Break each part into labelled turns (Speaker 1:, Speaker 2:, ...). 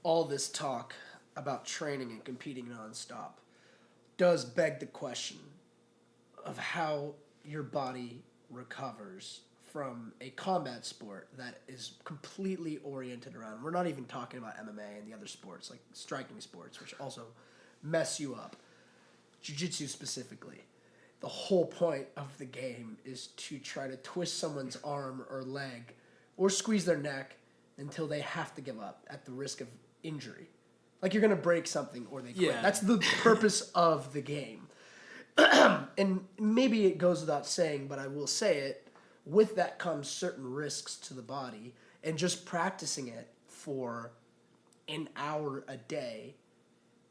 Speaker 1: all this talk about training and competing nonstop does beg the question of how your body recovers from a combat sport that is completely oriented around. We're not even talking about MMA and the other sports, like striking sports, which also mess you up. Jiu-jitsu specifically. The whole point of the game is to try to twist someone's arm or leg or squeeze their neck until they have to give up at the risk of injury. Like you're going to break something or they quit.
Speaker 2: Yeah.
Speaker 1: That's the purpose of the game. And maybe it goes without saying, but I will say it, with that comes certain risks to the body, and just practicing it for an hour a day,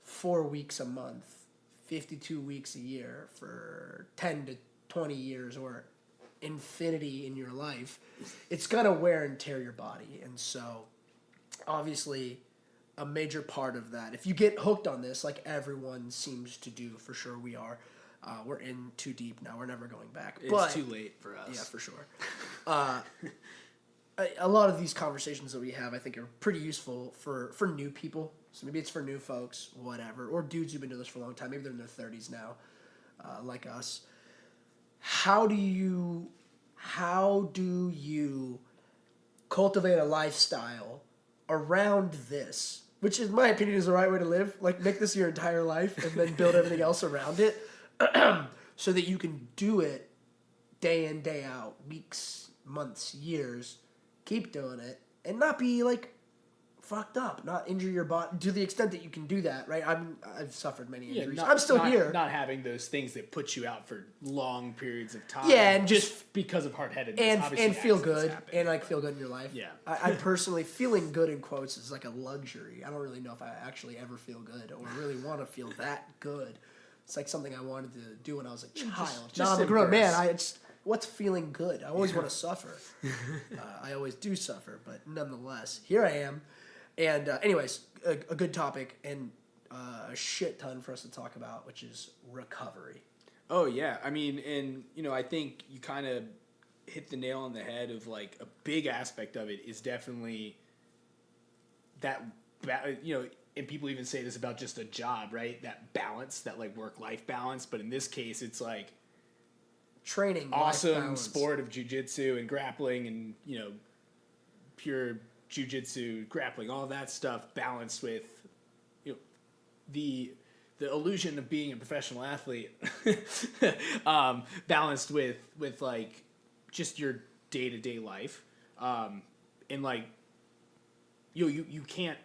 Speaker 1: 4 weeks a month, 52 weeks a year for 10 to 20 years or infinity in your life, it's going to wear and tear your body. And so, obviously, a major part of that, if you get hooked on this, like everyone seems to do, for sure we are, we're in too deep now. We're never going back.
Speaker 2: It's too late for us.
Speaker 1: Yeah, for sure. A lot of these conversations that we have, I think, are pretty useful for new people. So maybe it's for new folks, whatever, or dudes who've been doing this for a long time. Maybe they're in their 30s now, like us. How do you cultivate a lifestyle around this, which in my opinion is the right way to live? Like, make this your entire life and then build everything else around it so that you can do it day in, day out, weeks, months, years, keep doing it, and not be, like, fucked up, not injure your body to the extent that you can do that, right? I've suffered many injuries. I'm still here.
Speaker 2: Not having those things that put you out for long periods of time.
Speaker 1: Yeah, and
Speaker 2: just because of hard-headedness.
Speaker 1: And feel good, and like feel good in your life.
Speaker 2: Yeah.
Speaker 1: I personally, feeling good in quotes is like a luxury. I don't really know if I actually ever feel good or really want to feel that good. It's like something I wanted to do when I was a child. Now I'm a grown man. What's feeling good? I always want to suffer. I always do suffer, but nonetheless, here I am. And anyways, a good topic and a shit ton for us to talk about, which is recovery.
Speaker 2: Oh, yeah. I mean, and, I think you kind of hit the nail on the head of, like, a big aspect of it is definitely that, and people even say this about just a job, right? That balance, that, like, work-life balance. But in this case, it's, like,
Speaker 1: training,
Speaker 2: awesome sport of jiu-jitsu and grappling and, pure jiu-jitsu, grappling, all that stuff balanced with, the illusion of being a professional athlete, balanced with like just your day-to-day life, and like you can't,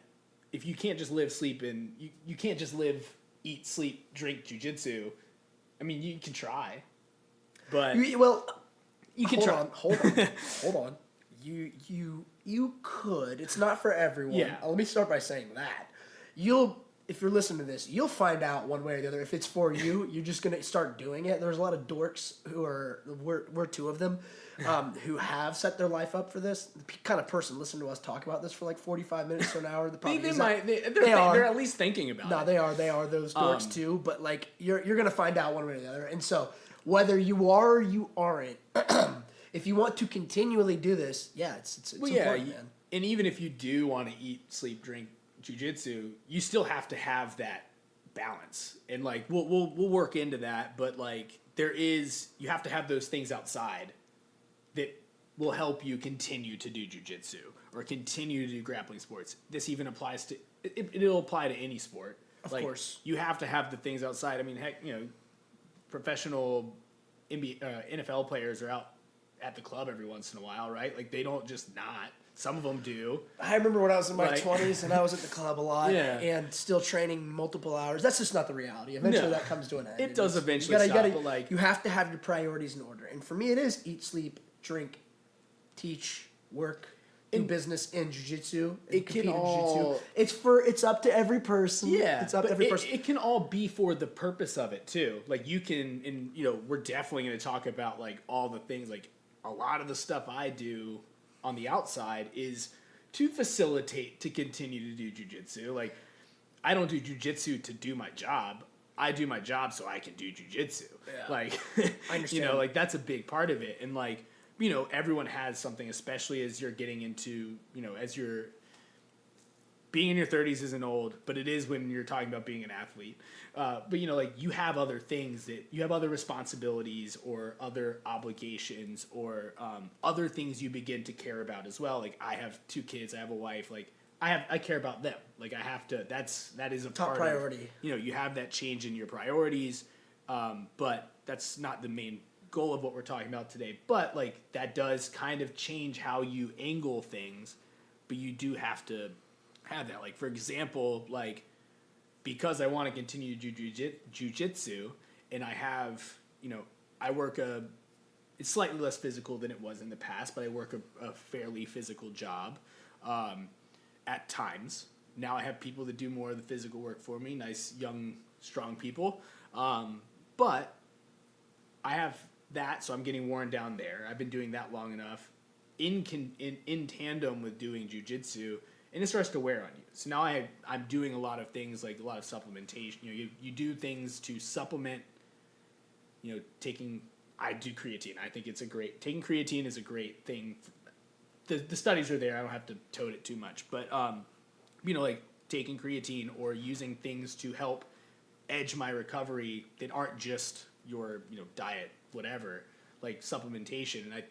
Speaker 2: if you can't just live, sleep, and you can't just live, eat, sleep, drink jiu-jitsu. I mean, you can try, but
Speaker 1: you can try. Hold on. You could. It's not for everyone.
Speaker 2: Yeah.
Speaker 1: Let me start by saying that. If you're listening to this, you'll find out one way or the other. If it's for you, you're just going to start doing it. There's a lot of dorks we're two of them, who have set their life up for this. The kind of person listen to us talk about this for like 45 minutes to an hour.
Speaker 2: They're at least thinking about it.
Speaker 1: No, they are those dorks too. But like you're going to find out one way or the other. And so whether you are or you aren't, if you want to continually do this, it's important, man.
Speaker 2: And even if you do want to eat, sleep, drink jiu-jitsu, you still have to have that balance. And like we'll work into that, but like you have to have those things outside that will help you continue to do jiu-jitsu or continue to do grappling sports. This even applies to it'll apply to any sport.
Speaker 1: Of course.
Speaker 2: You have to have the things outside. I mean, heck, professional NFL players are out at the club every once in a while, right? Like, they don't just not. Some of them do.
Speaker 1: I remember when I was in my 20s and I was at the club a lot and still training multiple hours. That's just not the reality. Eventually that comes to an end.
Speaker 2: It does eventually stop, but like...
Speaker 1: You have to have your priorities in order. And for me, it is eat, sleep, drink, teach, work, do business in jiu-jitsu.
Speaker 2: It can all...
Speaker 1: It's up to every person.
Speaker 2: Yeah.
Speaker 1: It's up to every person.
Speaker 2: It can all be for the purpose of it, too. Like, you can... And, we're definitely going to talk about, like, all the things, like... A lot of the stuff I do on the outside is to facilitate to continue to do jiu-jitsu. Like, I don't do jiu-jitsu to do my job. I do my job so I can do jiu-jitsu. Yeah. Like,
Speaker 1: I understand.
Speaker 2: Like, that's a big part of it. And, like, everyone has something, especially as you're getting into, as you're being in your 30s isn't old, but it is when you're talking about being an athlete. But like you have other things that you have other responsibilities or other obligations or other things you begin to care about as well. Like I have 2 kids, I have a wife. Like I care about them. Like I have to. That is a
Speaker 1: Top
Speaker 2: part
Speaker 1: priority.
Speaker 2: Of, you have that change in your priorities, but that's not the main goal of what we're talking about today. But like that does kind of change how you angle things. But you do have to have that. Like for example, like because I want to continue jujitsu, and I have I work it's slightly less physical than it was in the past, but I work a fairly physical job. At times. Now I have people that do more of the physical work for me, nice, young, strong people. But I have that, so I'm getting worn down there. I've been doing that long enough in tandem with doing jujitsu, and it starts to wear on you. So now I'm doing a lot of things, like a lot of supplementation. You do things to supplement, I do creatine. I think taking creatine is a great thing. The studies are there. I don't have to tote it too much, but like taking creatine or using things to help edge my recovery that aren't just your diet, whatever, like supplementation. And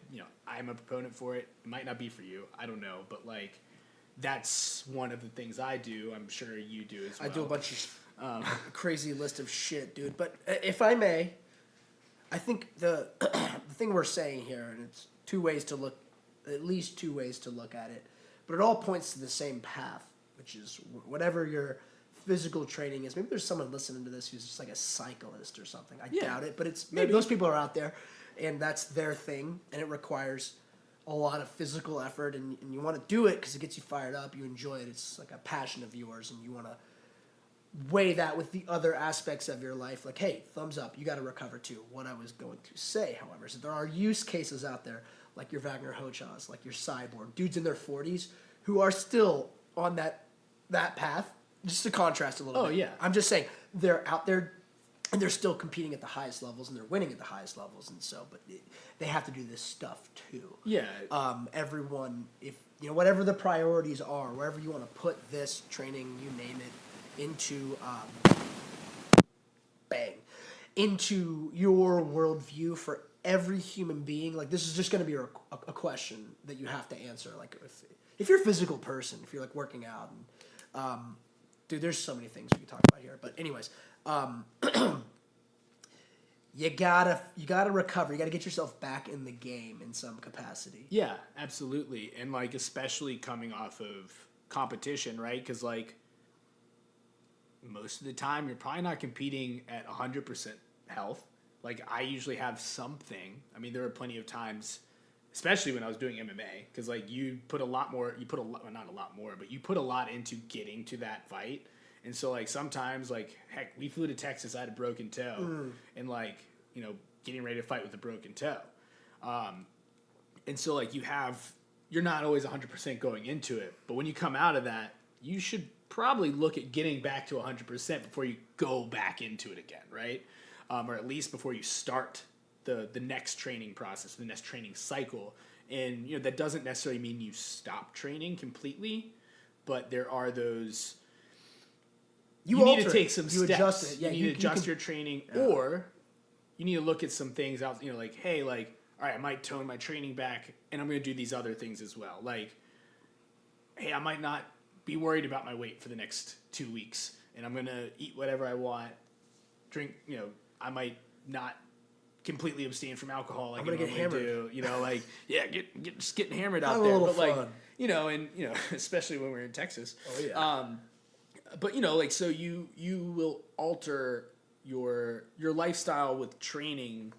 Speaker 2: I'm a proponent for it. It might not be for you. I don't know, but like that's one of the things I do. I'm sure you do as well.
Speaker 1: I do a bunch of crazy list of shit, dude. But if I may, I think the thing we're saying here, and it's at least two ways to look at it, but it all points to the same path, which is whatever your physical training is. Maybe there's someone listening to this who's just like a cyclist or something. I doubt it, but maybe those people are out there, and that's their thing, and it requires a lot of physical effort, and you want to do it because it gets you fired up, you enjoy it, it's like a passion of yours, and you want to weigh that with the other aspects of your life. Like, hey, thumbs up, you got to recover too. What I was going to say, however, is that there are use cases out there like your Wagner Hochhaus, like your Cyborg, dudes in their 40s who are still on that path. Just to contrast a little bit.
Speaker 2: Oh, yeah.
Speaker 1: I'm just saying, they're out there, and they're still competing at the highest levels, and they're winning at the highest levels, and so, but they have to do this stuff too.
Speaker 2: Yeah.
Speaker 1: Everyone, if, whatever the priorities are, wherever you want to put this training, you name it, into your worldview for every human being. Like, this is just going to be a question that you have to answer. Like, if you're a physical person, if you're like working out, and dude, there's so many things we can talk about here. But anyways, you gotta recover. You gotta get yourself back in the game in some capacity.
Speaker 2: Yeah, absolutely, and like especially coming off of competition, right? Because like most of the time, you're probably not competing at 100% health. Like I usually have something. I mean, there were plenty of times, especially when I was doing MMA, because like you put a lot, not a lot more, but you put a lot into getting to that fight. And so like sometimes, like heck, we flew to Texas, I had a broken toe, and like getting ready to fight with a broken toe. And so like you're not always 100% going into it, but when you come out of that, you should probably look at getting back to 100% before you go back into it again, right? Or at least before you start the next training process, the next training cycle. And that doesn't necessarily mean you stop training completely, but there are those. You need to take some steps. Adjust it. Yeah, you need to adjust your training, or you need to look at some things out. Like, hey, like, all right, I might tone my training back, and I'm going to do these other things as well. Like, hey, I might not be worried about my weight for the next 2 weeks, and I'm going to eat whatever I want, drink. I might not completely abstain from alcohol like I normally do. Like, yeah, just getting hammered out there, but like, and especially when we're in Texas.
Speaker 1: Oh yeah.
Speaker 2: But like, so you will alter your lifestyle with training.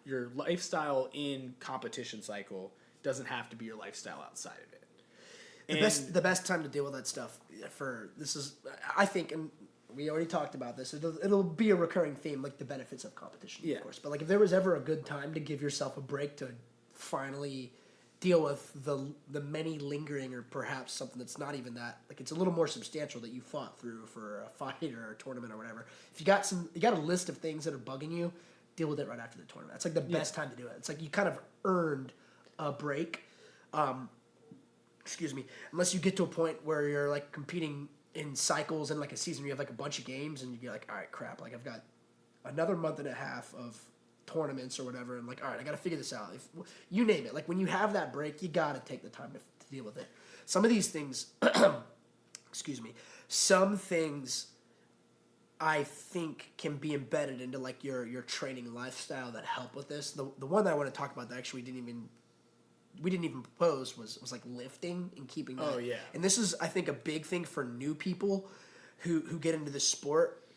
Speaker 2: Your lifestyle in competition cycle doesn't have to be your lifestyle outside of it.
Speaker 1: The best time to deal with that stuff I think, and we already talked about this, it'll be a recurring theme, like the benefits of competition, of course. But like if there was ever a good time to give yourself a break to finally deal with the many lingering, or perhaps something that's not even that, like it's a little more substantial that you fought through for a fight or a tournament or whatever. If you got a list of things that are bugging you, deal with it right after the tournament. It's like the best time to do it. It's like you kind of earned a break. excuse me, unless you get to a point where you're like competing in cycles in like a season, you have like a bunch of games, and you're like, all right, crap, like I've got another month and a half of tournaments or whatever, and like, all right, I got to figure this out. If you name it, like when you have that break, you got to take the time to deal with it. Some of these things, excuse me, some things I think can be embedded into like your training lifestyle that help with this. The one that I want to talk about that actually we didn't even propose was like lifting and keeping that.
Speaker 2: Oh, yeah.
Speaker 1: And this is, I think, a big thing for new people who get into this sport,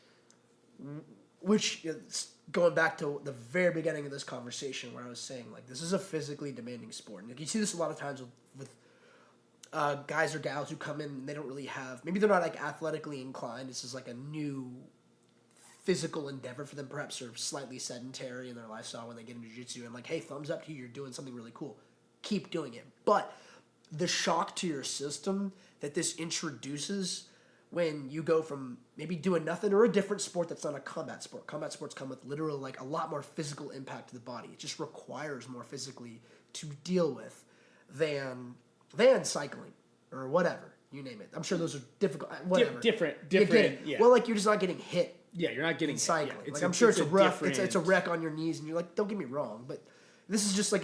Speaker 1: which going back to the very beginning of this conversation where I was saying, like, this is a physically demanding sport. And like, you see this a lot of times with guys or gals who come in and they don't really have, maybe they're not like athletically inclined. This is like a new physical endeavor for them, perhaps they're slightly sedentary in their lifestyle when they get into jiu-jitsu, and like, hey, thumbs up to you, you're doing something really cool. Keep doing it. But the shock to your system that this introduces when you go from maybe doing nothing or a different sport that's not a combat sport. Combat sports come with literal, like, a lot more physical impact to the body. It just requires more physically to deal with than cycling or whatever. You name it. I'm sure those are difficult. Whatever.
Speaker 2: Different.
Speaker 1: You get it.
Speaker 2: Yeah.
Speaker 1: Well, like, you're just not getting hit.
Speaker 2: Yeah, you're not getting
Speaker 1: In cycling.
Speaker 2: Yeah,
Speaker 1: like, I'm sure it's a rough.
Speaker 2: different-
Speaker 1: It's a wreck on your knees, and you're like, don't get me wrong, but this is just like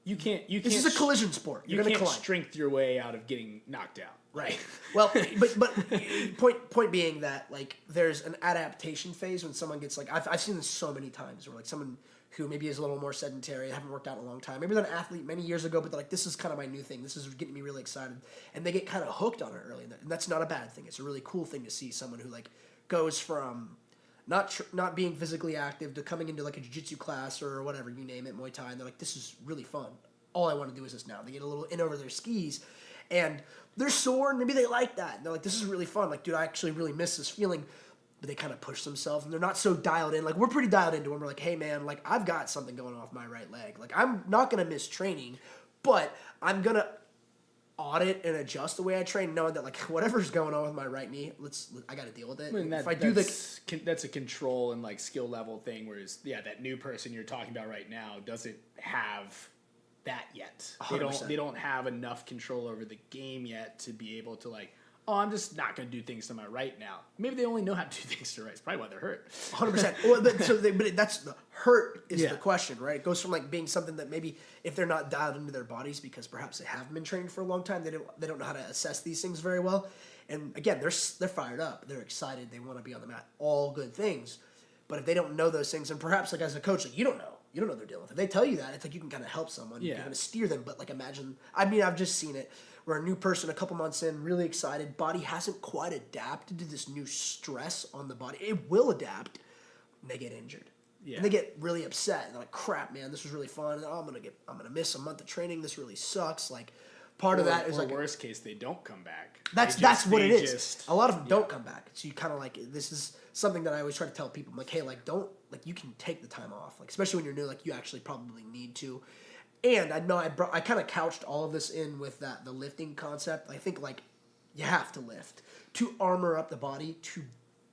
Speaker 2: You can't.
Speaker 1: this is a collision sport. You're
Speaker 2: You
Speaker 1: gonna
Speaker 2: can't
Speaker 1: collide.
Speaker 2: strength your way out of getting knocked out.
Speaker 1: Right. Well, but point being that like there's an adaptation phase when someone gets like I've seen this so many times where like someone who maybe is a little more sedentary, haven't worked out in a long time, maybe they're an athlete many years ago, but they're like, this is kind of my new thing. This is getting me really excited, and they get kind of hooked on it early, and that's not a bad thing. It's a really cool thing to see someone who like goes from not being physically active to coming into like a jiu-jitsu class or whatever, you name it, Muay Thai, and they're like, this is really fun. All I want to do is this now. They get a little in over their skis, and they're sore, and maybe they like that. And they're like, this is really fun. Like, dude, I actually really miss this feeling. But they kind of push themselves, and they're not so dialed in. Like, we're pretty dialed into when we're like, hey, man, like, I've got something going off my right leg. Like, I'm not going to miss training, but I'm going to audit and adjust the way I train, knowing that, like, whatever's going on with my right knee, I got to deal with it.
Speaker 2: I mean,
Speaker 1: if I do
Speaker 2: that's a control and like skill level thing. Whereas, yeah, that new person you're talking about right now doesn't have that yet.
Speaker 1: 100%.
Speaker 2: They don't have enough control over the game yet to be able to like, oh, I'm just not going to do things to my right now. Maybe they only know how to do things to their right. It's probably why they're hurt.
Speaker 1: 100%. Well, but that's the hurt is
Speaker 2: Yeah.
Speaker 1: the question, right? It goes from like being something that maybe if they're not dialed into their bodies because perhaps they haven't been trained for a long time, they don't know how to assess these things very well. And again, they're fired up, they're excited, they want to be on the mat, all good things. But if they don't know those things, and perhaps like as a coach, like you don't know what they're dealing with. If they tell you that, it's like you can kind of help someone.
Speaker 2: Yeah.
Speaker 1: You're going to steer them. But like imagine, I mean, I've just seen it where a new person a couple months in, really excited, body hasn't quite adapted to this new stress on the body. It will adapt, and they get injured.
Speaker 2: Yeah.
Speaker 1: And they get really upset. And they're like, crap, man, this was really fun. And, I'm gonna miss a month of training. This really sucks. Like part of that is like
Speaker 2: worst case, they don't come back.
Speaker 1: that's what it is. A lot of them don't come back. So you kind of like, this is something that I always try to tell people. I'm like, hey, like don't, like you can take the time off. Like especially when you're new, like you actually probably need to. And I know I kind of couched all of this in with the lifting concept. I think like you have to lift to armor up the body to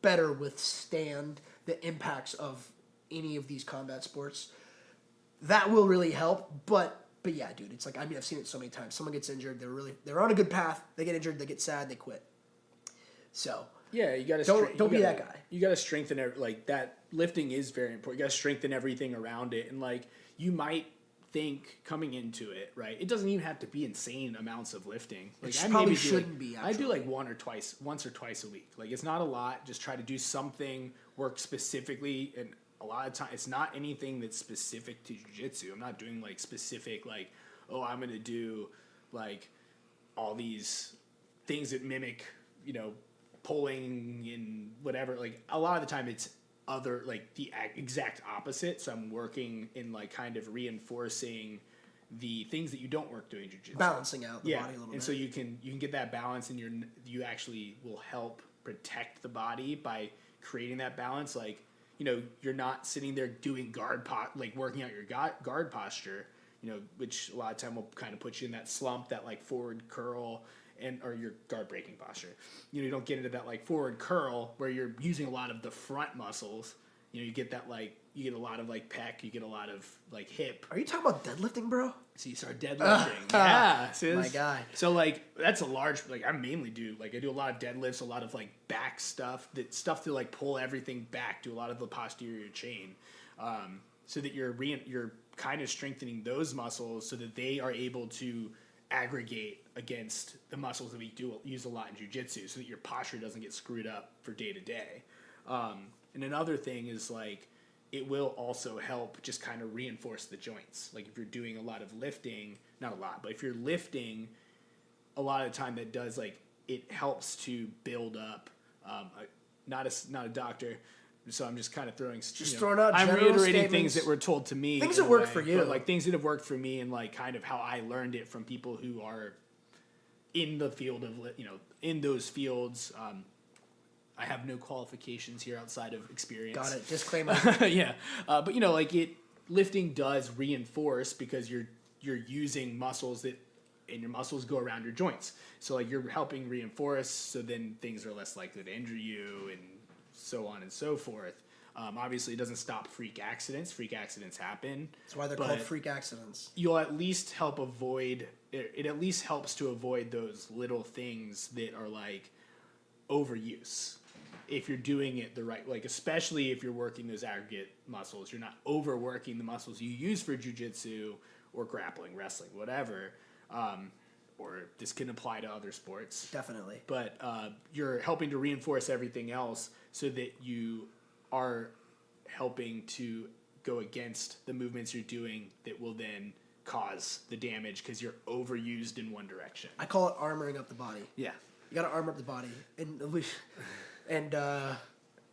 Speaker 1: better withstand the impacts of any of these combat sports. That will really help. But yeah, dude, it's like, I mean, I've seen it so many times. Someone gets injured, they're on a good path, they get injured, they get sad, they quit. So
Speaker 2: Yeah, you got to
Speaker 1: don't be that guy.
Speaker 2: You got to strengthen like that. Lifting is very important. You got to strengthen everything around it, and like you might think coming into it, right? It doesn't even have to be insane amounts of lifting. Like
Speaker 1: It
Speaker 2: I
Speaker 1: probably
Speaker 2: maybe
Speaker 1: shouldn't be,
Speaker 2: I do
Speaker 1: actually.
Speaker 2: like once or twice a week. Like it's not a lot. Just try to do something, work specifically, and a lot of time it's not anything that's specific to jiu-jitsu. I'm not doing like specific like, oh, I'm gonna do like all these things that mimic, pulling and whatever. Like a lot of the time it's other like the exact opposite. So I'm working in like kind of reinforcing the things that you don't work doing jiu-jitsu.
Speaker 1: Balancing out the body a little
Speaker 2: and
Speaker 1: bit.
Speaker 2: so you can get that balance, and you actually will help protect the body by creating that balance. Like you're not sitting there doing like working out your guard posture, which a lot of time will kind of put you in that slump, that like forward curl or your guard breaking posture. You don't get into that like forward curl where you're using a lot of the front muscles you get that like you get a lot of like pec, you get a lot of like hip.
Speaker 1: Are you talking about deadlifting, bro?
Speaker 2: So you start deadlifting. Yeah. See,
Speaker 1: My guy.
Speaker 2: So like that's a large like I mainly do like I do a lot of deadlifts, a lot of like back stuff to like pull everything back, do a lot of the posterior chain. So that you're kind of strengthening those muscles so that they are able to aggregate against the muscles that we do use a lot in jiu-jitsu so that your posture doesn't get screwed up for day to day. And another thing is like it will also help just kind of reinforce the joints. Like if you're doing a lot of lifting, not a lot, but if you're lifting a lot of the time that does like it helps to build up not a doctor, so I'm just kind of throwing
Speaker 1: throwing out
Speaker 2: I'm
Speaker 1: general
Speaker 2: reiterating
Speaker 1: statements.
Speaker 2: things that were told to me,
Speaker 1: Things
Speaker 2: in
Speaker 1: that
Speaker 2: a
Speaker 1: work
Speaker 2: way,
Speaker 1: for you.
Speaker 2: but, like things that have worked for me and like kind of how I learned it from people who are in the field of in those fields. I have no qualifications here outside of experience.
Speaker 1: Got it. Disclaimer.
Speaker 2: Yeah, but like lifting does reinforce because you're using muscles and your muscles go around your joints. So like you're helping reinforce, so then things are less likely to injure you and so on and so forth. Obviously, it doesn't stop freak accidents. Freak accidents happen.
Speaker 1: That's why they're called freak accidents.
Speaker 2: You'll at least help avoid. It at least helps to avoid those little things that are like overuse. If you're doing it the right, like especially if you're working those aggregate muscles, you're not overworking the muscles you use for jiu-jitsu or grappling, wrestling, whatever. Or this can apply to other sports.
Speaker 1: Definitely.
Speaker 2: But you're helping to reinforce everything else so that you are helping to go against the movements you're doing that will then cause the damage because you're overused in one direction.
Speaker 1: I call it armoring up the body.
Speaker 2: Yeah.
Speaker 1: You got to armor up the body, and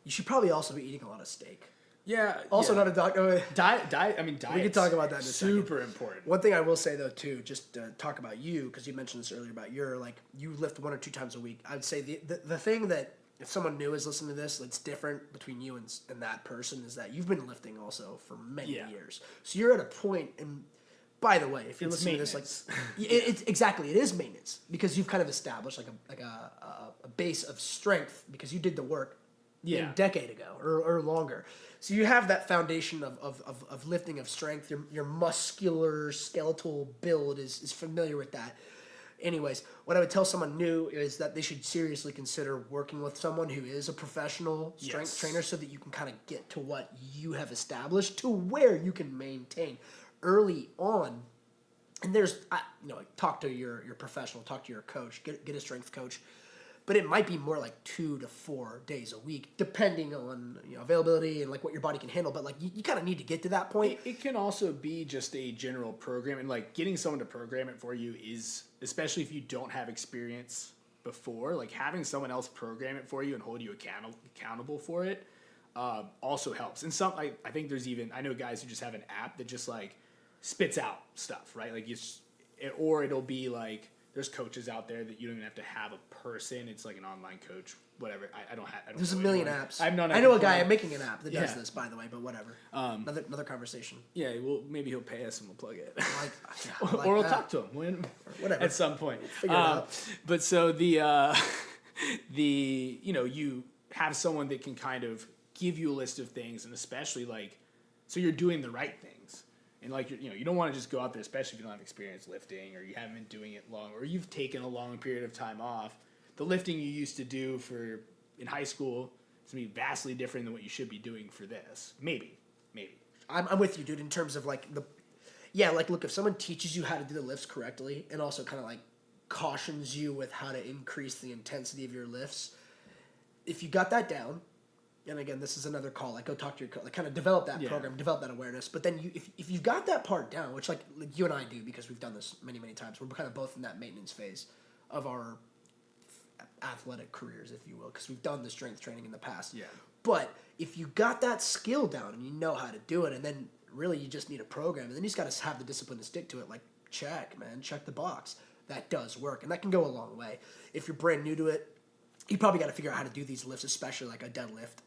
Speaker 1: you should probably also be eating a lot of steak.
Speaker 2: Yeah.
Speaker 1: Also, not a doctor.
Speaker 2: Diet. I mean, diet.
Speaker 1: We can talk about that in a
Speaker 2: super important.
Speaker 1: One thing I will say though too, just to talk about you, because you mentioned this earlier about your you lift 1 or 2 times a week. I'd say the thing that if someone new is listening to this, that's different between you and that person is that you've been lifting also for many years. So you're at a point, and by the way, if you're listening to this, it's exactly, it is maintenance because you've kind of established a base of strength because you did the work a decade ago or longer. So you have that foundation of lifting, of strength. Your muscular skeletal build is familiar with that. Anyways, what I would tell someone new is that they should seriously consider working with someone who is a professional strength trainer so that you can kind of get to what you have established to where you can maintain early on. And there's, talk to your professional, talk to your coach, get a strength coach. But it might be more like 2 to 4 days a week, depending on availability and like what your body can handle. But like you kind of need to get to that point.
Speaker 2: It can also be just a general program, and like getting someone to program it for you is, especially if you don't have experience before, like having someone else program it for you and hold you accountable for it also helps. And I think there's even, I know guys who just have an app that just like spits out stuff, right? Like or it'll be like, there's coaches out there that you don't even have to have a person. It's like an online coach, whatever. I don't
Speaker 1: There's
Speaker 2: know
Speaker 1: a million
Speaker 2: anyone.
Speaker 1: apps.
Speaker 2: I
Speaker 1: know a guy. I'm making an app that does
Speaker 2: Yeah.
Speaker 1: this, by the way. But whatever. Another conversation.
Speaker 2: Yeah, well, maybe he'll pay us and we'll plug it.
Speaker 1: I like
Speaker 2: Or we'll
Speaker 1: that.
Speaker 2: talk to him
Speaker 1: Whatever.
Speaker 2: at some point.
Speaker 1: Figure it out.
Speaker 2: But so you have someone that can kind of give you a list of things, and especially like, so you're doing the right things. And like you don't want to just go out there, especially if you don't have experience lifting, or you haven't been doing it long, or you've taken a long period of time off. The lifting you used to do in high school is gonna be vastly different than what you should be doing for this. Maybe.
Speaker 1: I'm with you, dude. In terms of look, if someone teaches you how to do the lifts correctly, and also kind of like cautions you with how to increase the intensity of your lifts, if you got that down. And again, this is another call. Like, go talk to your coach. Like, kind of develop that program, develop that awareness. But then, if you've got that part down, which like you and I do because we've done this many, many times, we're kind of both in that maintenance phase of our athletic careers, if you will, because we've done the strength training in the past.
Speaker 2: Yeah.
Speaker 1: But if you got that skill down and you know how to do it, and then really you just need a program, and then you just got to have the discipline to stick to it. Like, check the box. That does work, and that can go a long way. If you're brand new to it, you probably got to figure out how to do these lifts, especially like a deadlift,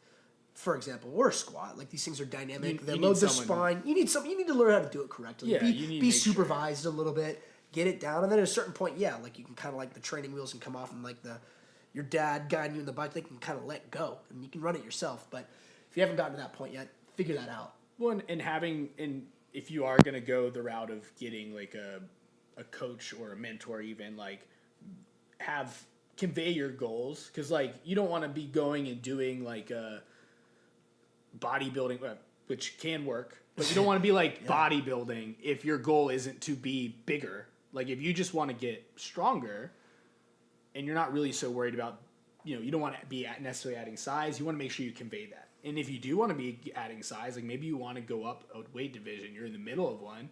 Speaker 1: for example, or a squat. Like, these things are dynamic. They load the spine. You need to learn how to do it correctly.
Speaker 2: Yeah, you need to
Speaker 1: be
Speaker 2: make
Speaker 1: supervised a little bit, get it down, and then at a certain point, like you can kind of like the training wheels can come off, and like your dad guiding you in the bike, they can kind of let go, and you can run it yourself. But if you haven't gotten to that point yet, figure that out.
Speaker 2: Well, and if you are gonna go the route of getting like a coach or a mentor, even like convey your goals, because like you don't want to be going and doing like a bodybuilding, which can work, but you don't want to be like bodybuilding if your goal isn't to be bigger. Like if you just want to get stronger and you're not really so worried about, you don't want to be necessarily adding size, you want to make sure you convey that. And if you do want to be adding size, like maybe you want to go up a weight division, you're in the middle of one,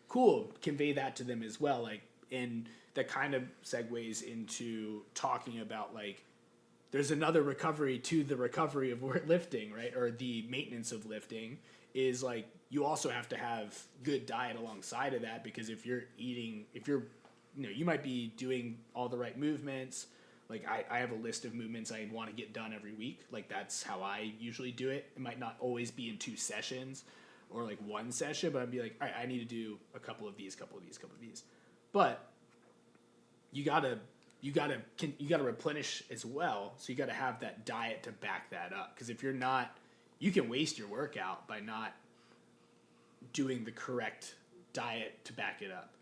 Speaker 2: cool, convey that to them as well. Like, and that kind of segues into talking about like, there's another recovery to the recovery of lifting, right? Or the maintenance of lifting is like, you also have to have good diet alongside of that, because if you're you might be doing all the right movements. Like I have a list of movements I want to get done every week. Like that's how I usually do it. It might not always be in 2 sessions or like 1 session, but I'd be like, all right, I need to do a couple of these. But you gotta replenish as well. So you gotta have that diet to back that up. Because if you're not, you can waste your workout by not doing the correct diet to back it up.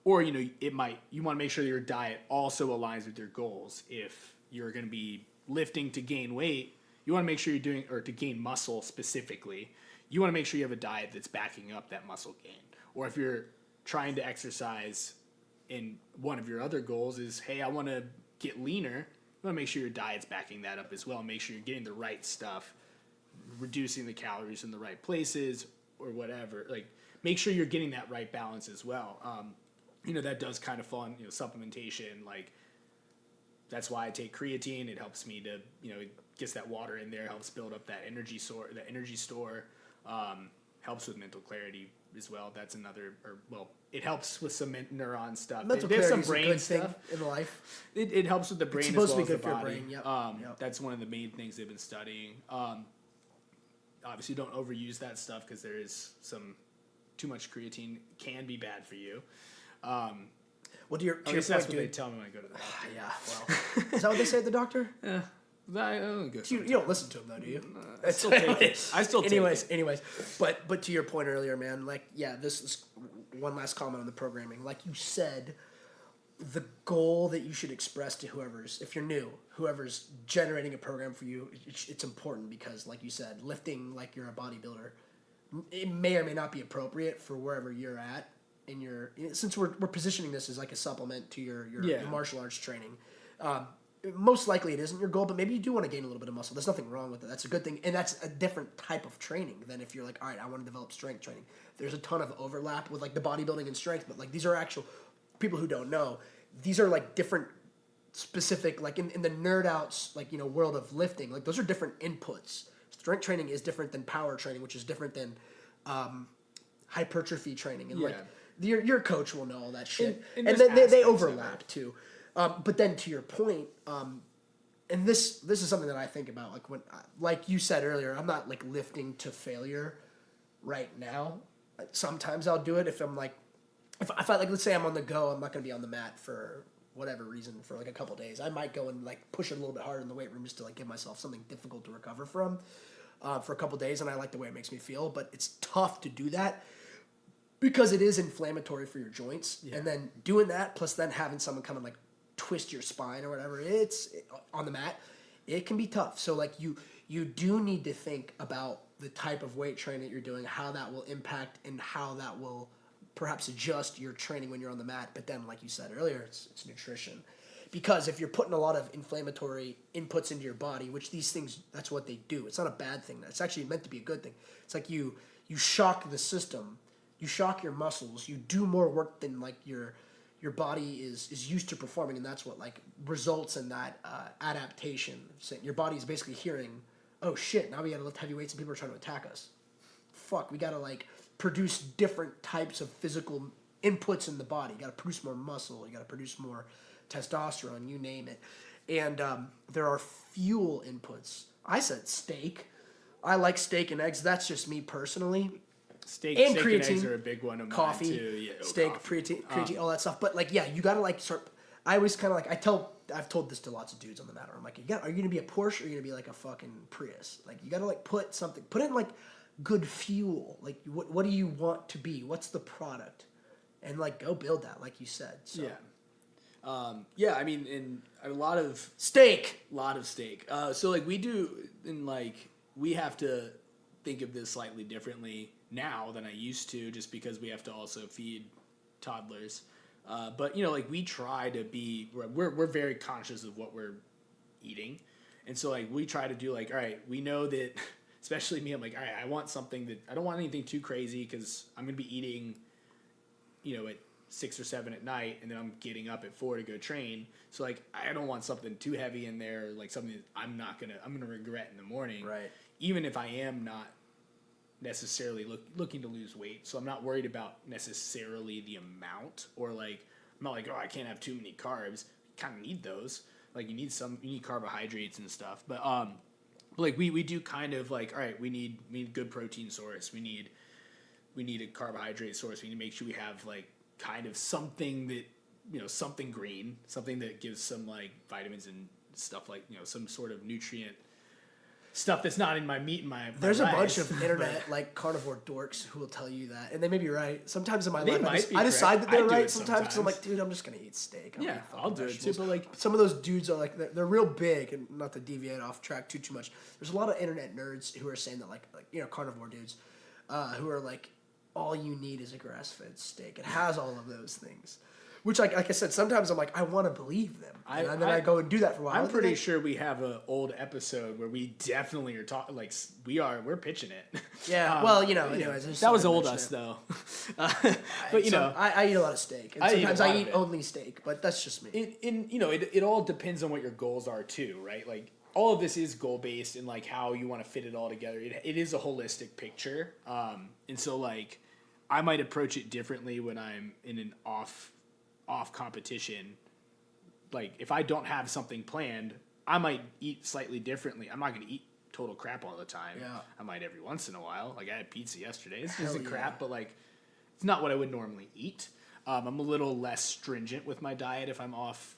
Speaker 2: Or, you want to make sure your diet also aligns with your goals. If you're going to be lifting to gain weight, you want to make sure you're doing, or to gain muscle specifically, you want to make sure you have a diet that's backing up that muscle gain. Or if you're trying to exercise and one of your other goals is, hey, I want to get leaner, you want to make sure your diet's backing that up as well. Make sure you're getting the right stuff, reducing the calories in the right places or whatever. Like, make sure you're getting that right balance as well. That does kind of fall on, supplementation. Like, that's why I take creatine. It helps me to, it gets that water in there, helps build up that energy store, helps with mental clarity as well. That's another, it helps with some neuron stuff.
Speaker 1: Mental
Speaker 2: There's
Speaker 1: clarity
Speaker 2: some
Speaker 1: is a
Speaker 2: brain
Speaker 1: good
Speaker 2: stuff
Speaker 1: thing in life.
Speaker 2: It helps with the brain as
Speaker 1: supposed
Speaker 2: well
Speaker 1: to be
Speaker 2: as
Speaker 1: good
Speaker 2: the
Speaker 1: for your
Speaker 2: body.
Speaker 1: brain, yep.
Speaker 2: That's one of the main things they've been studying. Obviously, don't overuse that stuff because there is too much creatine can be bad for you.
Speaker 1: Well, to your
Speaker 2: I guess
Speaker 1: point,
Speaker 2: that's what they
Speaker 1: dude,
Speaker 2: tell me when I go to the doctor.
Speaker 1: yeah, well, is that what they say at the doctor?
Speaker 2: I don't go.
Speaker 1: You don't listen to them though, do you?
Speaker 2: I still take it.
Speaker 1: Anyways, but to your point earlier, man, like, yeah, this is one last comment on the programming. Like you said, the goal that you should express to if you're new, whoever's generating a program for you, it's important because, like you said, lifting like you're a bodybuilder, it may or may not be appropriate for wherever you're at in your. Since we're positioning this as like a supplement to your martial arts training. Most likely it isn't your goal, but maybe you do want to gain a little bit of muscle. There's nothing wrong with it. That's a good thing. And that's a different type of training than if you're like, all right, I want to develop strength training. There's a ton of overlap with like the bodybuilding and strength, but like these are actual people who don't know. These are like different specific, like in the nerd outs, like, world of lifting, like those are different inputs. Strength training is different than power training, which is different than hypertrophy training. And like your coach will know all that shit. And then they overlap too. But then to your point, and this is something that I think about, like like you said earlier, I'm not like lifting to failure right now. Sometimes I'll do it if I'm like, if I like, let's say I'm on the go, I'm not going to be on the mat for whatever reason for like a couple days. I might go and like push it a little bit harder in the weight room just to like give myself something difficult to recover from for a couple days, and I like the way it makes me feel. But it's tough to do that because it is inflammatory for your joints, and then doing that plus then having someone come and like twist your spine or whatever, on the mat, it can be tough. So like you do need to think about the type of weight training that you're doing, how that will impact and how that will perhaps adjust your training when you're on the mat. But then, like you said earlier, it's nutrition. Because if you're putting a lot of inflammatory inputs into your body, which these things, that's what they do. It's not a bad thing. It's actually meant to be a good thing. It's like you shock the system, you shock your muscles, you do more work than like your body is used to performing, and that's what like results in that adaptation. So your body is basically hearing, oh shit, now we gotta lift heavy weights and people are trying to attack us. Fuck, we gotta like produce different types of physical inputs in the body. You gotta produce more muscle, you gotta produce more testosterone, you name it. And there are fuel inputs. I said steak. I like steak and eggs. That's just me personally.
Speaker 2: Steak
Speaker 1: and
Speaker 2: and
Speaker 1: creatine,
Speaker 2: eggs are a big one of mine
Speaker 1: coffee,
Speaker 2: too. Yeah,
Speaker 1: steak,
Speaker 2: coffee.
Speaker 1: creatine, all that stuff. But like, yeah, you gotta like start. I always kind of like I've told this to lots of dudes on the matter. I'm like, are you gonna be a Porsche or are you gonna be like a fucking Prius? Like you gotta like put in like good fuel. Like what do you want to be? What's the product? And like go build that, like you said. So.
Speaker 2: Yeah. I mean, in a lot of
Speaker 1: Steak.
Speaker 2: steak. So like we do, and like we have to think of this slightly differently now than I used to, just because we have to also feed toddlers. But you know, like we try to be, we're very conscious of what we're eating, and so like we try to do like, all right, we know that, especially me, I'm like, all right, I want something that I don't want anything too crazy because I'm gonna be eating, you know, at 6 or 7 at night, and then I'm getting up at 4 to go train. So like, I don't want something too heavy in there, like something that I'm gonna regret in the morning.
Speaker 1: Right.
Speaker 2: Even if I am not necessarily looking to lose weight, so I'm not worried about necessarily the amount, or like I'm not like, oh, I can't have too many carbs. You kind of need those. Like you need carbohydrates and stuff. But like we do kind of like, all right, we need good protein source. We need a carbohydrate source. We need to make sure we have like kind of something that, you know, something green, something that gives some like vitamins and stuff, like, you know, some sort of nutrient stuff that's not in my meat and my
Speaker 1: There's
Speaker 2: rice.
Speaker 1: a bunch of internet like carnivore dorks who will tell you that, and they may be right. Sometimes in my
Speaker 2: They
Speaker 1: life,
Speaker 2: might be
Speaker 1: I decide
Speaker 2: correct.
Speaker 1: that they're
Speaker 2: I do
Speaker 1: right
Speaker 2: it
Speaker 1: sometimes because I'm
Speaker 2: sometimes.
Speaker 1: like, dude, I'm just gonna eat steak.
Speaker 2: Yeah,
Speaker 1: eat fucking
Speaker 2: I'll do it too.
Speaker 1: vegetables.
Speaker 2: But like,
Speaker 1: Some of those dudes are like they're real big, and not to deviate off track too much. There's a lot of internet nerds who are saying that like you know, carnivore dudes who are like, all you need is a grass-fed steak. It has all of those things. Which, like I said, sometimes I'm like, I want to believe them, and then I go and do that for a while.
Speaker 2: I'm pretty sure we have an old episode where we definitely are talking, like we're pitching it.
Speaker 1: Yeah, well, you know, anyways. I just
Speaker 2: that was
Speaker 1: thought I'd
Speaker 2: old
Speaker 1: mention
Speaker 2: us
Speaker 1: it.
Speaker 2: though. But you know,
Speaker 1: I eat a lot of steak, and
Speaker 2: I eat a
Speaker 1: sometimes
Speaker 2: lot
Speaker 1: I
Speaker 2: of
Speaker 1: eat
Speaker 2: it.
Speaker 1: only steak, but that's just me.
Speaker 2: it all depends on what your goals are too, right? Like all of this is goal based, and like how you want to fit it all together. It is a holistic picture, and so like I might approach it differently when I'm in an off competition. Like if I don't have something planned, I might eat slightly differently. I'm not going to eat total crap all the time.
Speaker 1: Yeah.
Speaker 2: I might every once in a while. Like I had pizza yesterday. It's
Speaker 1: Hell
Speaker 2: just a
Speaker 1: yeah.
Speaker 2: crap, but like it's not what I would normally eat. I'm a little less stringent with my diet if I'm off.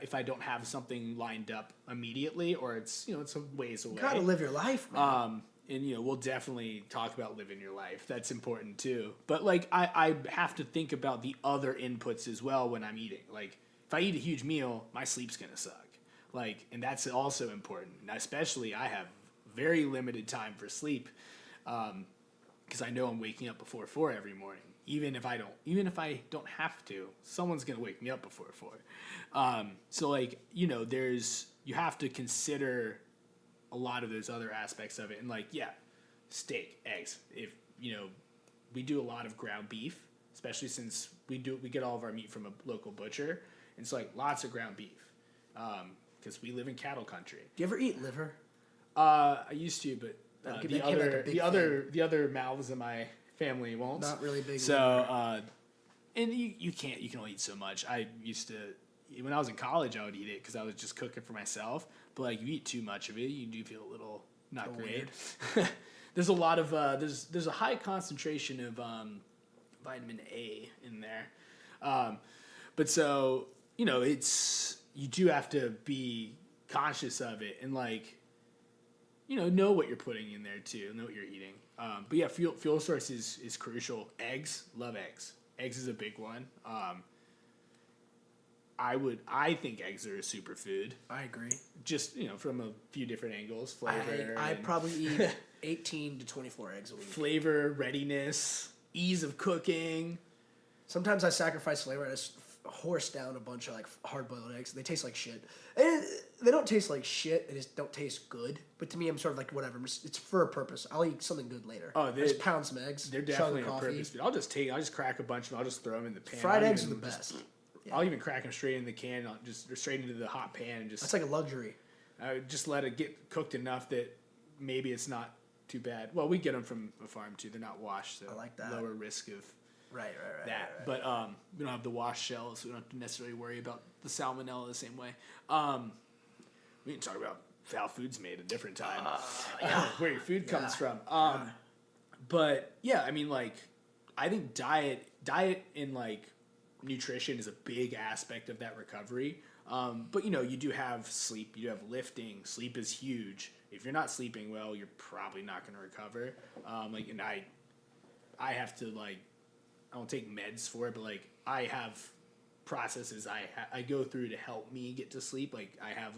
Speaker 2: If I don't have something lined up immediately, or it's it's a ways away.
Speaker 1: You gotta live your life, man.
Speaker 2: And we'll definitely talk about living your life. That's important too. But like I have to think about the other inputs as well when I'm eating. Like if I eat a huge meal, my sleep's gonna suck. Like, and that's also important. Now, especially I have very limited time for sleep, because I know I'm waking up before 4 every morning. Even if I don't have to, someone's gonna wake me up before 4. So like you have to consider a lot of those other aspects of it, and like steak, eggs. If we do a lot of ground beef, especially since we get all of our meat from a local butcher, and so like lots of ground beef, because we live in cattle country.
Speaker 1: Do you ever eat liver?
Speaker 2: I used to, but
Speaker 1: That became like a big thing.
Speaker 2: the other mouths in my family won't.
Speaker 1: Not really big.
Speaker 2: So and you can only eat so much. I used to, when I was in college, I would eat it because I was just cooking for myself. But like you eat too much of it, you do feel a little not great. There's a lot of there's a high concentration of vitamin A in there, but so it's, you do have to be conscious of it and like know what you're putting in there too, know what you're eating. But yeah, fuel source is crucial. Eggs, love eggs. Eggs is a big one. I think eggs are a superfood.
Speaker 1: I agree.
Speaker 2: Just from a few different angles, flavor.
Speaker 1: I
Speaker 2: and
Speaker 1: probably eat 18 to 24 eggs a week.
Speaker 2: flavor, readiness, ease of cooking.
Speaker 1: Sometimes I sacrifice flavor. I just horse down a bunch of like hard-boiled eggs. They taste like shit. And they don't taste like shit. They just don't taste good. But to me, I'm sort of like whatever. It's for a purpose. I'll eat something good later.
Speaker 2: Oh,
Speaker 1: I just pound some eggs.
Speaker 2: They're
Speaker 1: chug
Speaker 2: definitely a
Speaker 1: coffee.
Speaker 2: purpose food. I'll just crack a bunch of them. I'll just throw them in the pan.
Speaker 1: Fried
Speaker 2: I'll
Speaker 1: eggs are
Speaker 2: even
Speaker 1: the
Speaker 2: just-
Speaker 1: best.
Speaker 2: I'll even crack them straight in the can, or straight into the hot pan, and
Speaker 1: That's
Speaker 2: just
Speaker 1: like a luxury.
Speaker 2: just let it get cooked enough that maybe it's not too bad. Well, we get them from a farm too. They're not washed, so
Speaker 1: I like that.
Speaker 2: lower risk of
Speaker 1: Right.
Speaker 2: that.
Speaker 1: Right.
Speaker 2: But we don't have the washed shells, so we don't have to necessarily worry about the salmonella the same way. We can talk about how food's made a different time, where your food comes from. But yeah, I mean, like, I think diet and like nutrition is a big aspect of that recovery. But you do have sleep, you do have lifting. Sleep is huge. If you're not sleeping well, you're probably not going to recover. And I have to I don't take meds for it, but I have processes I go through to help me get to sleep. Like I have